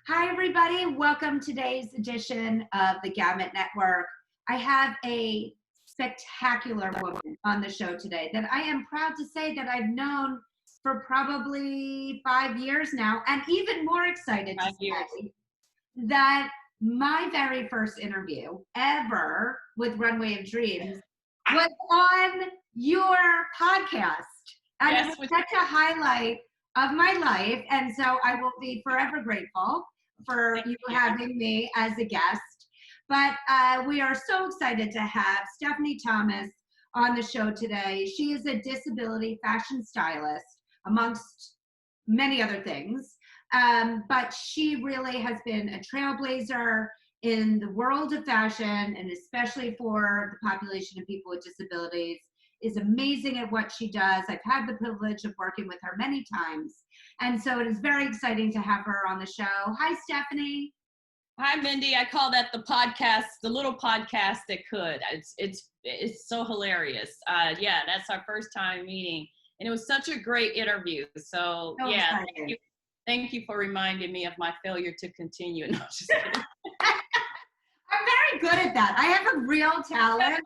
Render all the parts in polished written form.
Hi, everybody. Welcome to today's edition of the Gamut Network. I have a spectacular woman on the show today that I am proud to say that I've known for probably 5 years now, and even more excited to 5 years. say that my very first interview ever with Runway of Dreams was on your podcast. And Yes, it was such a highlight of my life. And so I will be forever grateful for you having me as a guest. But we are so excited to have Stephanie Thomas on the show today. She is a disability fashion stylist, amongst many other things. But she really has been a trailblazer in the world of fashion, and especially for the population of people with disabilities, is amazing at what she does. I've had the privilege of working with her many times. And so it is very exciting to have her on the show. Hi, Stephanie. Hi, Mindy. I call that the podcast, the little podcast that could. It's so hilarious. Yeah, that's our first time meeting. And it was such a great interview. So yeah, thank you for reminding me of my failure to continue. No, just kidding. I'm very good at that. I have a real talent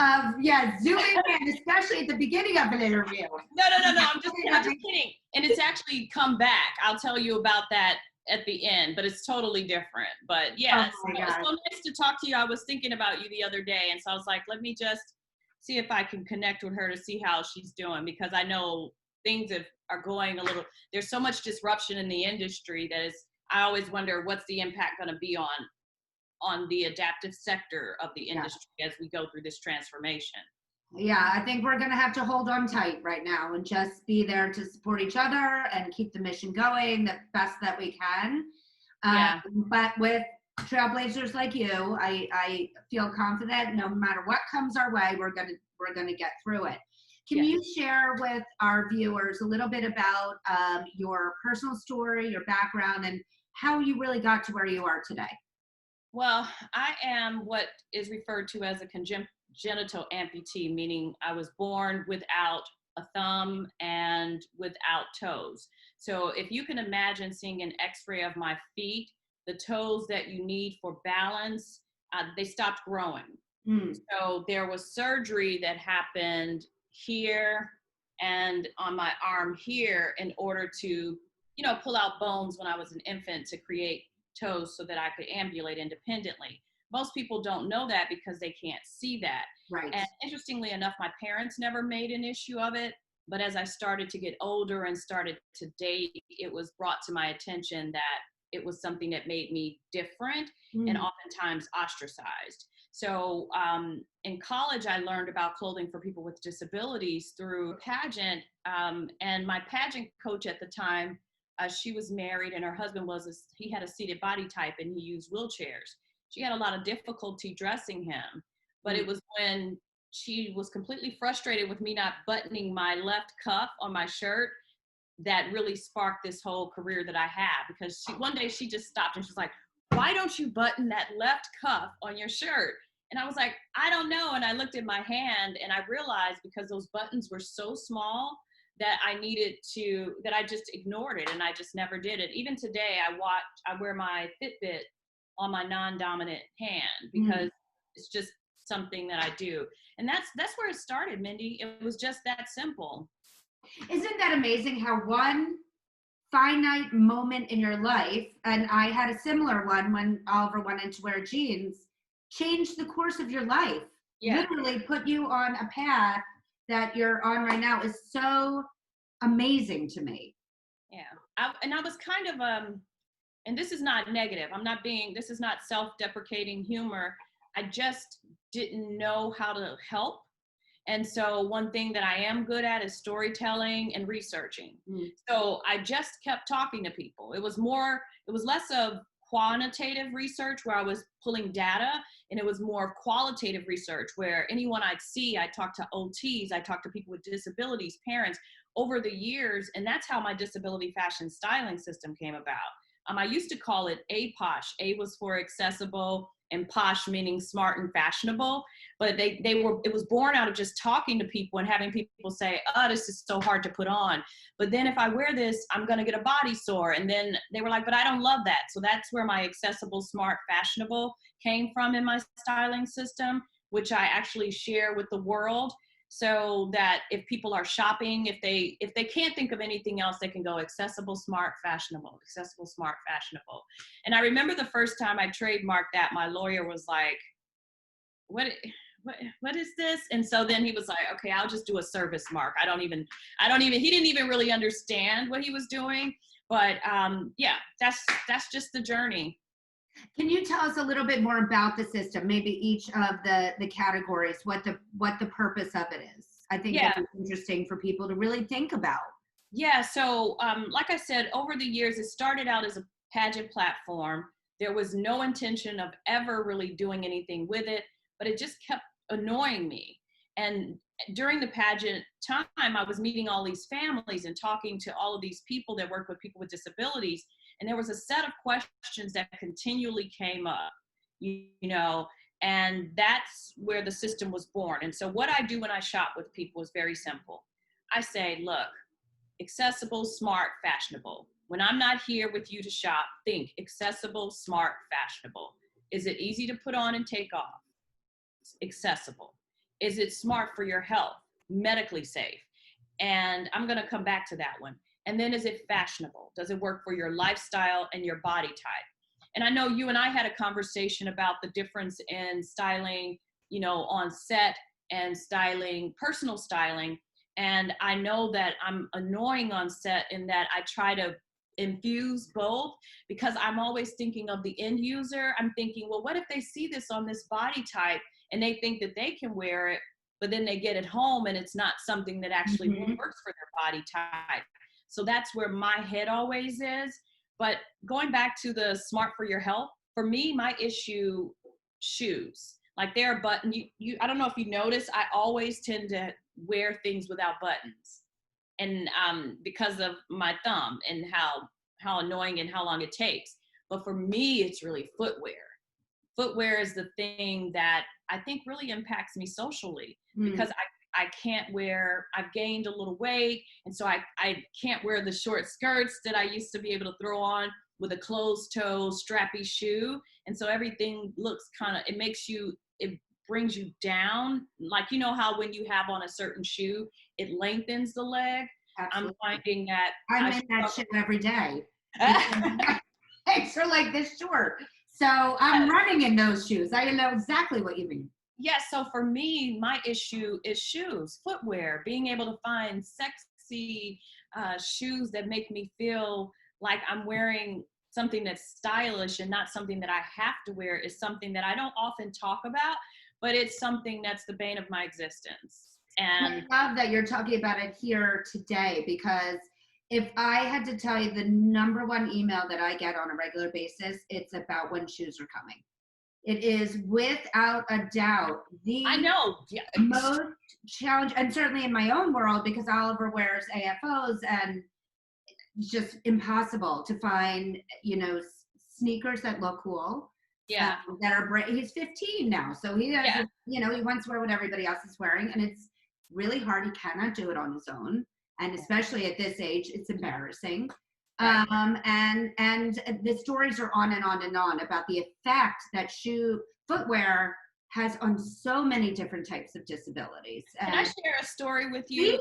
of zooming in, especially at the beginning of an interview. No. I'm just kidding. And it's actually come back. I'll tell you about that at the end, but it's totally different. But yeah, it's so nice to talk to you. I was thinking about you the other day, and so I was like, let me just see if I can connect with her to see how she's doing, because I know things are going a little, there's so much disruption in the industry that is, I always wonder what's the impact going to be on the adaptive sector of the industry as we go through this transformation. Yeah, I think we're going to have to hold on tight right now and just be there to support each other and keep the mission going the best that we can. But with trailblazers like you, I feel confident no matter what comes our way, we're going to get through it. Can you share with our viewers a little bit about your personal story, your background, and how you really got to where you are today? Well, I am what is referred to as a congenital amputee, meaning I was born without a thumb and without toes. So if you can imagine seeing an x-ray of my feet, the toes that you need for balance, they stopped growing. So there was surgery that happened here and on my arm here in order to, pull out bones when I was an infant to create toes so that I could ambulate independently. Most people don't know that because they can't see that. Right. And interestingly enough, my parents never made an issue of it. But as I started to get older and started to date, it was brought to my attention that it was something that made me different and oftentimes ostracized. So in college, I learned about clothing for people with disabilities through a pageant. And my pageant coach at the time, she was married and her husband he had a seated body type and he used wheelchairs. She had a lot of difficulty dressing him, but it was when she was completely frustrated with me not buttoning my left cuff on my shirt that really sparked this whole career that I have, because one day she just stopped and she's like, why don't you button that left cuff on your shirt? And I was like, I don't know. And I looked at my hand and I realized because those buttons were so small that I just ignored it and I just never did it. Even today, I wear my Fitbit on my non-dominant hand because it's just something that I do. And that's where it started, Mindy. It was just that simple. Isn't that amazing how one finite moment in your life, and I had a similar one when Oliver wanted to wear jeans, changed the course of your life. Literally put you on a path that you're on right now is so amazing to me. Yeah. I was kind of, and this is not negative. This is not self-deprecating humor. I just didn't know how to help. And so one thing that I am good at is storytelling and researching. So I just kept talking to people. It was less of quantitative research where I was pulling data, and it was more qualitative research where anyone I'd see, I'd talk to OTs, I'd talk to people with disabilities, parents over the years. And that's how my disability fashion styling system came about. I used to call it APOSH. A was for accessible, and posh meaning smart and fashionable. But it was born out of just talking to people and having people say, oh, this is so hard to put on. But then if I wear this, I'm going to get a body sore. And then they were like, but I don't love that. So that's where my accessible, smart, fashionable came from in my styling system, which I actually share with the world. So that if people are shopping, if they can't think of anything else, they can go accessible, smart, fashionable, accessible, smart, fashionable. And I remember the first time I trademarked that, my lawyer was like, what is this? And so then he was like, okay, I'll just do a service mark. He didn't even really understand what he was doing. But yeah, that's just the journey. Can you tell us a little bit more about the system, maybe each of the categories, what the purpose of it is? I think Yeah. that's interesting for people to really think about. Yeah, so like I said, over the years, it started out as a pageant platform. There was no intention of ever really doing anything with it, but it just kept annoying me. And during the pageant time, I was meeting all these families and talking to all of these people that work with people with disabilities. And there was a set of questions that continually came up, you know, and that's where the system was born. And so what I do when I shop with people is very simple. I say, look, accessible, smart, fashionable. When I'm not here with you to shop, think accessible, smart, fashionable. Is it easy to put on and take off? Accessible. Is it smart for your health? Medically safe. And I'm going to come back to that one. And then is it fashionable? Does it work for your lifestyle and your body type? And I know you and I had a conversation about the difference in styling, you know, on set and styling, personal styling. And I know that I'm annoying on set in that I try to infuse both because I'm always thinking of the end user. I'm thinking, well, what if they see this on this body type and they think that they can wear it, but then they get it home and it's not something that actually works for their body type. So that's where my head always is. But going back to the smart for your health, for me, my issue, shoes. Like they're button, I don't know if you notice, I always tend to wear things without buttons. And because of my thumb and how annoying and how long it takes. But for me, it's really footwear. Footwear is the thing that I think really impacts me socially because I can't wear, I've gained a little weight. And so I can't wear the short skirts that I used to be able to throw on with a closed toe, strappy shoe. And so everything looks it brings you down. Like, you know how when you have on a certain shoe, it lengthens the leg. Absolutely. I'm finding that I'm in that shoe every day. Legs are like this short. So I'm running in those shoes. I know exactly what you mean. Yeah, so for me, my issue is shoes, footwear, being able to find sexy shoes that make me feel like I'm wearing something that's stylish and not something that I have to wear is something that I don't often talk about, but it's something that's the bane of my existence. And I love that you're talking about it here today, because if I had to tell you the number one email that I get on a regular basis, it's about when shoes are coming. It is without a doubt the most challenging, and certainly in my own world, because Oliver wears AFOs and it's just impossible to find, you know, sneakers that look cool. Yeah. That are he's 15 now, so he doesn't, you know, he wants to wear what everybody else is wearing, and it's really hard. He cannot do it on his own, and especially at this age, it's embarrassing. And the stories are on and on and on about the effect that footwear has on so many different types of disabilities. Can I share a story with you?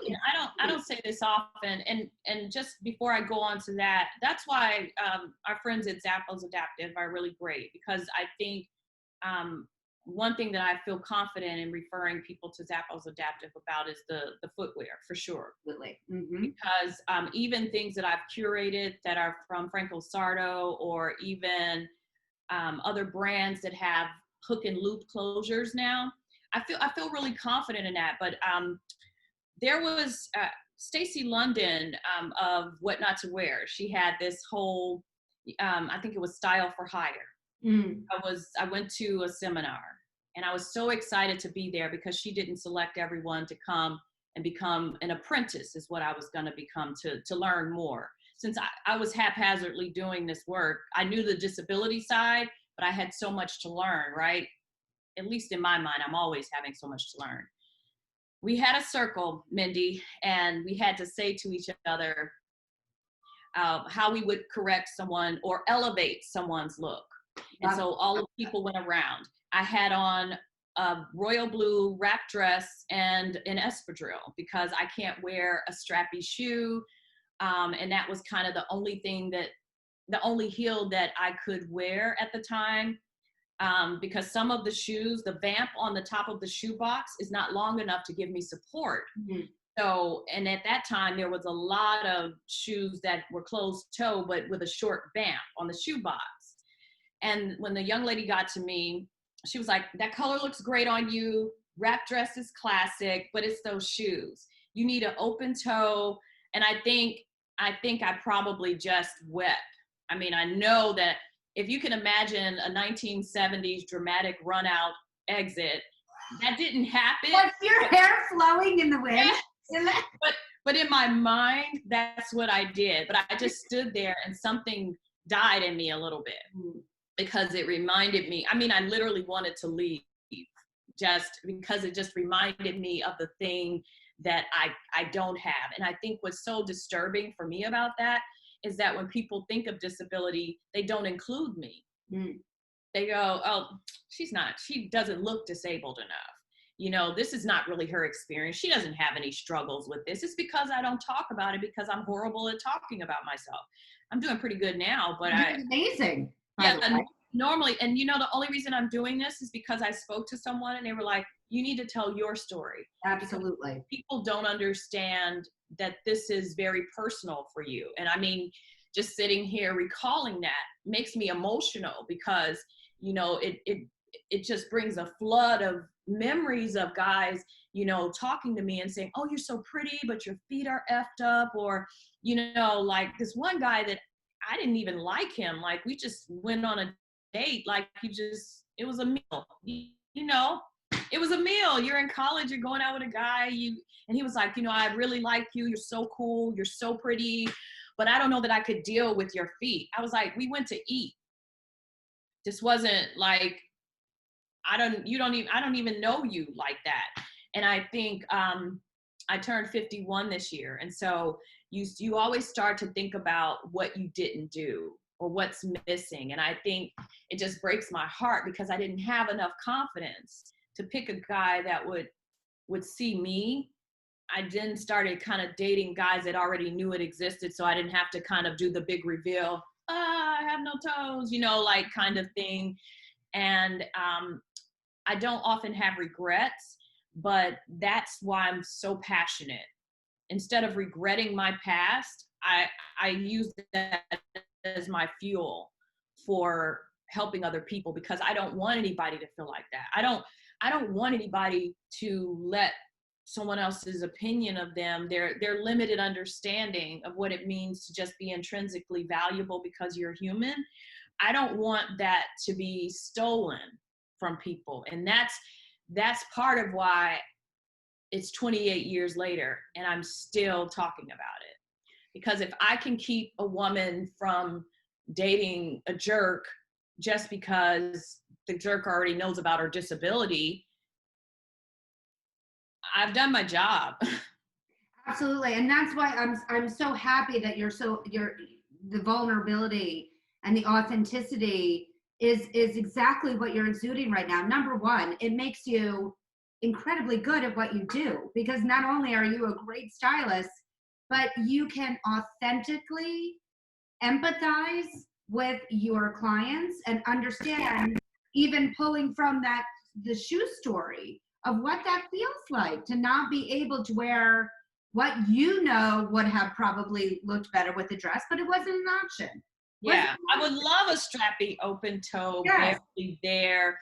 I don't say this often, and just before I go on to that, that's why our friends at Zappos Adaptive are really great, because I think one thing that I feel confident in referring people to Zappos Adaptive about is the footwear, for sure. Absolutely. Because even things that I've curated that are from Franco Sarto, or even other brands that have hook and loop closures now, I feel really confident in that. But there was Stacey London of What Not to Wear. She had this whole, I think it was Style for Hire. I went to a seminar and I was so excited to be there because she didn't select everyone to come and become an apprentice, is what I was going to become, to learn more. Since I was haphazardly doing this work, I knew the disability side, but I had so much to learn, right? At least in my mind, I'm always having so much to learn. We had a circle, Mindy, and we had to say to each other how we would correct someone or elevate someone's look. And so all the people went around. I had on a royal blue wrap dress and an espadrille because I can't wear a strappy shoe. And that was kind of the only heel that I could wear at the time. Because some of the shoes, the vamp on the top of the shoe box is not long enough to give me support. Mm-hmm. So, and at that time, there was a lot of shoes that were closed toe, but with a short vamp on the shoe box. And when the young lady got to me, she was like, that color looks great on you. Wrap dress is classic, but it's those shoes. You need an open toe. And I think I probably just wept. I mean, I know that if you can imagine a 1970s dramatic run out exit, that didn't happen. Was your hair flowing in the wind? Yeah. But in my mind, that's what I did. But I just stood there and something died in me a little bit because it reminded me, I mean, I literally wanted to leave just because it just reminded me of the thing that I don't have. And I think what's so disturbing for me about that is that when people think of disability, they don't include me. They go, oh, she doesn't look disabled enough. You know, this is not really her experience. She doesn't have any struggles with this. It's because I don't talk about it because I'm horrible at talking about myself. I'm doing pretty good now, but amazing. Yeah, normally, and you know, the only reason I'm doing this is because I spoke to someone and they were like, you need to tell your story. Absolutely. Because people don't understand that this is very personal for you. And I mean, just sitting here recalling that makes me emotional because, you know, it just brings a flood of memories of guys, you know, talking to me and saying, oh, you're so pretty, but your feet are effed up. Or, you know, like this one guy that I didn't even like him. Like we just went on a date. Like it was a meal, you know, it was a meal. You're in college, you're going out with a guy, and he was like, you know, I really like you. You're so cool. You're so pretty, but I don't know that I could deal with your feet. I was like, we went to eat. This wasn't like, I don't even know you like that. And I think I turned 51 this year. And so you always start to think about what you didn't do or what's missing. And I think it just breaks my heart because I didn't have enough confidence to pick a guy that would see me. I then started kind of dating guys that already knew it existed. So I didn't have to kind of do the big reveal. I have no toes, you know, like kind of thing. And I don't often have regrets, but that's why I'm so passionate. Instead of regretting my past, I use that as my fuel for helping other people because I don't want anybody to feel like that. I don't want anybody to let someone else's opinion of them, their limited understanding of what it means to just be intrinsically valuable because you're human. I don't want that to be stolen from people. And that's part of why it's 28 years later and I'm still talking about it. Because if I can keep a woman from dating a jerk just because the jerk already knows about her disability, I've done my job. Absolutely. And that's why I'm so happy that the vulnerability and the authenticity is exactly what you're exuding right now. Number one, it makes you incredibly good at what you do because not only are you a great stylist, but you can authentically empathize with your clients and understand, even pulling from the shoe story of what that feels like to not be able to wear what you know would have probably looked better with the dress, but it wasn't an option. Yeah, I would love a strappy open toe, yes. barely there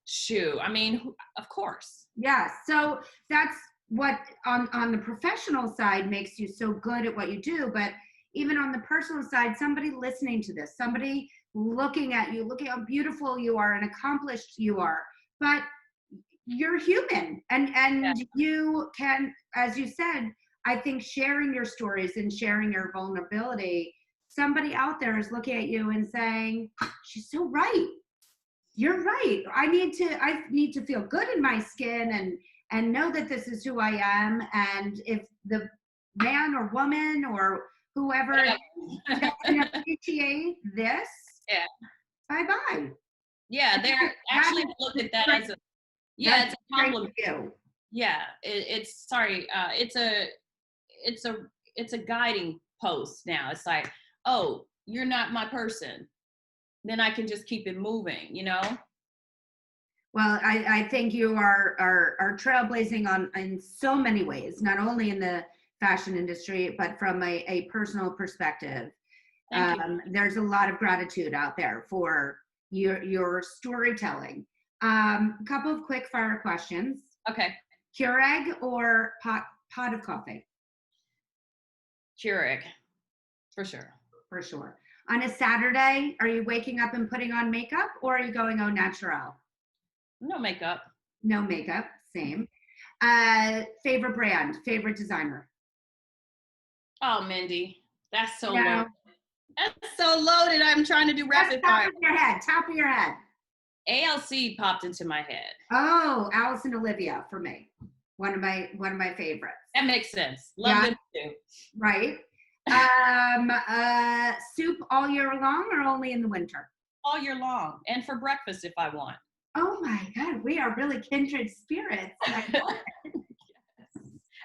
shoe. I mean, of course. Yeah, so that's what on the professional side makes you so good at what you do, but even on the personal side, somebody listening to this, somebody looking at you, looking how beautiful you are and accomplished you are, but you're human and yeah. You can, as you said, I think sharing your stories and sharing your vulnerability, somebody out there is looking at you and saying, she's so right. You're right. I need to feel good in my skin and know that this is who I am. And if the man or woman or whoever it is doesn't appreciate this, Yeah. bye bye. Yeah, they're actually look at that as a, yeah, That's it's a great compliment. for you. Yeah, it's sorry, it's a it's a guiding post now. It's like, oh, you're not my person. Then I can just keep it moving, you know? Well, I think you are trailblazing on in so many ways, not only in the fashion industry, but from a personal perspective. Thank you. There's a lot of gratitude out there for your storytelling. A couple of quick fire questions. Okay. Keurig or pot of coffee? Keurig, for sure. For sure. On a Saturday, are you waking up and putting on makeup or are you going au natural? No makeup. No makeup, same. Favorite brand, favorite designer? Oh, Mindy, that's so No, loaded. That's so loaded. I'm trying to do just rapid top fire. of your head, top of your head. ALC popped into my head. Oh, Alice and Olivia for me. One of my favorites. That makes sense. Love them too. Right. Soup all year long or only in the winter? All year long. And for breakfast if I want. Oh my God, we are really kindred spirits. I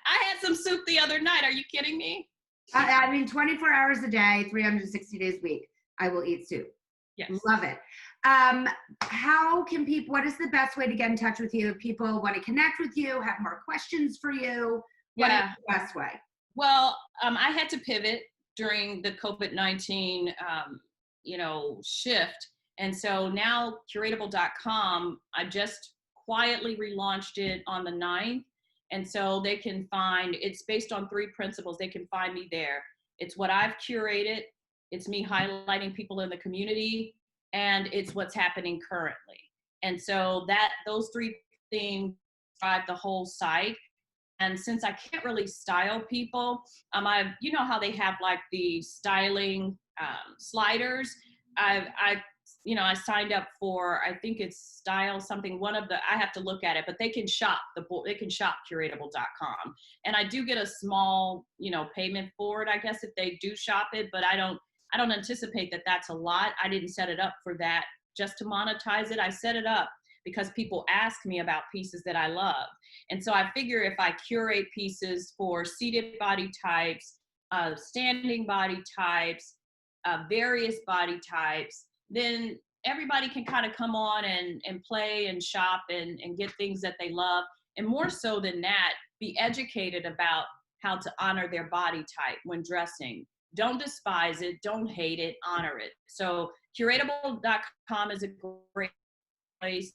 had some soup the other night. Are you kidding me? I mean, 24 hours a day, 360 days a week, I will eat soup. Yes. Love it. What is the best way to get in touch with you if people want to connect with you, have more questions for you? What is the best way? Well, I had to pivot during the COVID-19, shift. And so now curatable.com, I just quietly relaunched it on the 9th. And so they can find, it's based on 3 principles. They can find me there. It's what I've curated. It's me highlighting people in the community, and it's what's happening currently. And so those 3 things drive the whole site. And since I can't really style people, you know how they have like the styling sliders. I signed up for, I think it's style something. I have to look at it, but they can shop curatable.com. And I do get a small, payment for it, I guess, if they do shop it, but I don't anticipate that that's a lot. I didn't set it up for that just to monetize it. I set it up because people ask me about pieces that I love. And so I figure if I curate pieces for seated body types, standing body types, various body types, then everybody can kind of come on and play and shop and get things that they love. And more so than that, be educated about how to honor their body type when dressing. Don't despise it, don't hate it, honor it. So curatable.com is a great place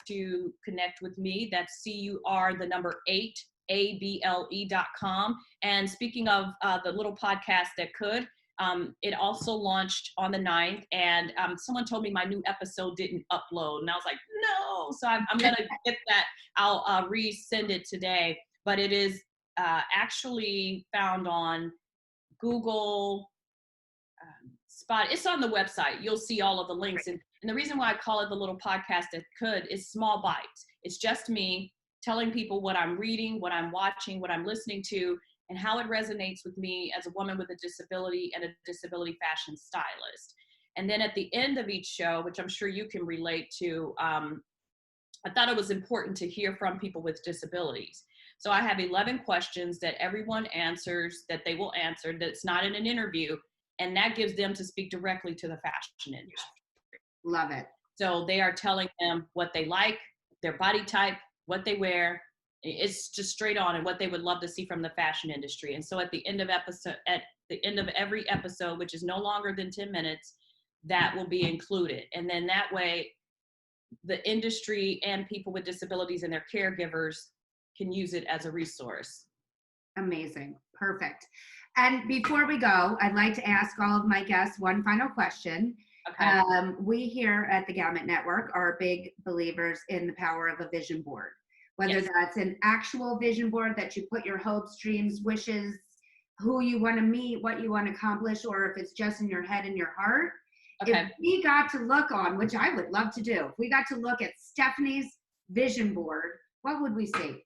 to connect with me. That's CUR8 ABLE.com. And speaking of the little podcast that could, it also launched on the 9th, and someone told me my new episode didn't upload, and I was like, no. So I'm gonna get that. I'll resend it today, but it is actually found on Google, Spot. It's on the website. You'll see all of the links. And the reason why I call it the little podcast that could is small bites. It's just me telling people what I'm reading, what I'm watching, what I'm listening to, and how it resonates with me as a woman with a disability and a disability fashion stylist. And then at the end of each show, which I'm sure you can relate to, I thought it was important to hear from people with disabilities. So I have 11 questions that everyone answers, that they will answer, that's not in an interview, and that gives them to speak directly to the fashion industry. Love it. So they are telling them what they like, their body type, what they wear. It's just straight on, and what they would love to see from the fashion industry. And so at the end of every episode, which is no longer than 10 minutes, that will be included. And then that way, the industry and people with disabilities and their caregivers can use it as a resource. Amazing. Perfect. And before we go, I'd like to ask all of my guests one final question. Okay. We here at the Gamut Network are big believers in the power of a vision board, whether that's an actual vision board that you put your hopes, dreams, wishes, who you want to meet, what you want to accomplish, or if it's just in your head and your heart. Okay. If we got to look on, which I would love to do, if we got to look at Stephanie's vision board, what would we see?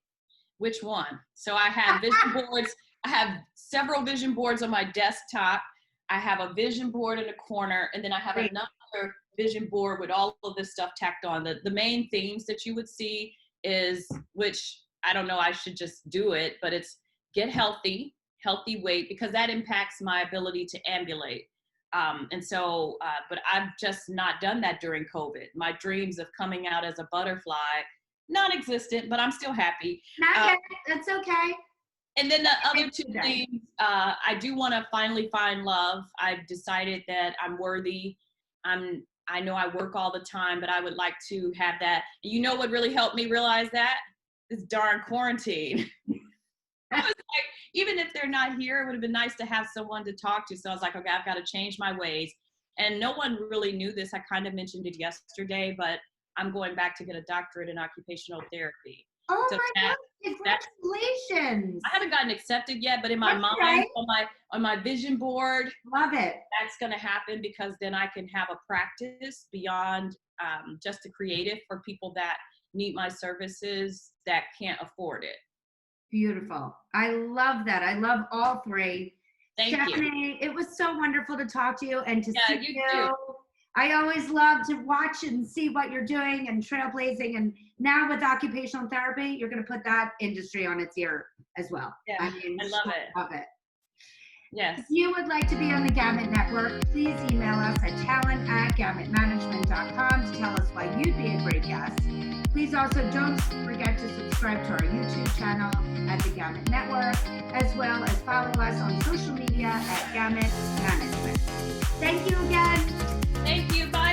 Which one? So I have vision boards. I have several vision boards on my desktop. I have a vision board in a corner, and then I have another vision board with all of this stuff tacked on. The main themes that you would see is, which I don't know, I should just do it, but it's get healthy weight, because that impacts my ability to ambulate. But I've just not done that during COVID. My dreams of coming out as a butterfly, non-existent, but I'm still happy. Not yet. That's okay. And then the other two things, I do want to finally find love. I've decided that I'm worthy. I know I work all the time, but I would like to have that. You know what really helped me realize that? This darn quarantine. I was like, even if they're not here, it would have been nice to have someone to talk to. So I was like, okay, I've got to change my ways. And no one really knew this. I kind of mentioned it yesterday, but I'm going back to get a doctorate in occupational therapy. Oh so my God, congratulations. I haven't gotten accepted yet, but in my mind, on my vision board, love it. That's going to happen, because then I can have a practice beyond just the creative for people that need my services that can't afford it. Beautiful. I love that. I love all three. Thank Stephanie, you. It was so wonderful to talk to you and to see you. Too. I always love to watch and see what you're doing and trailblazing. And now with occupational therapy, you're going to put that industry on its ear as well. Yeah, I love it. Love it. Yes. If you would like to be on the Gamut Network, please email us at talent@gamutmanagement.com to tell us why you'd be a great guest. Please also don't forget to subscribe to our YouTube channel at the Gamut Network, as well as follow us on social media at Gamut Management. Thank you again. Thank you. Bye.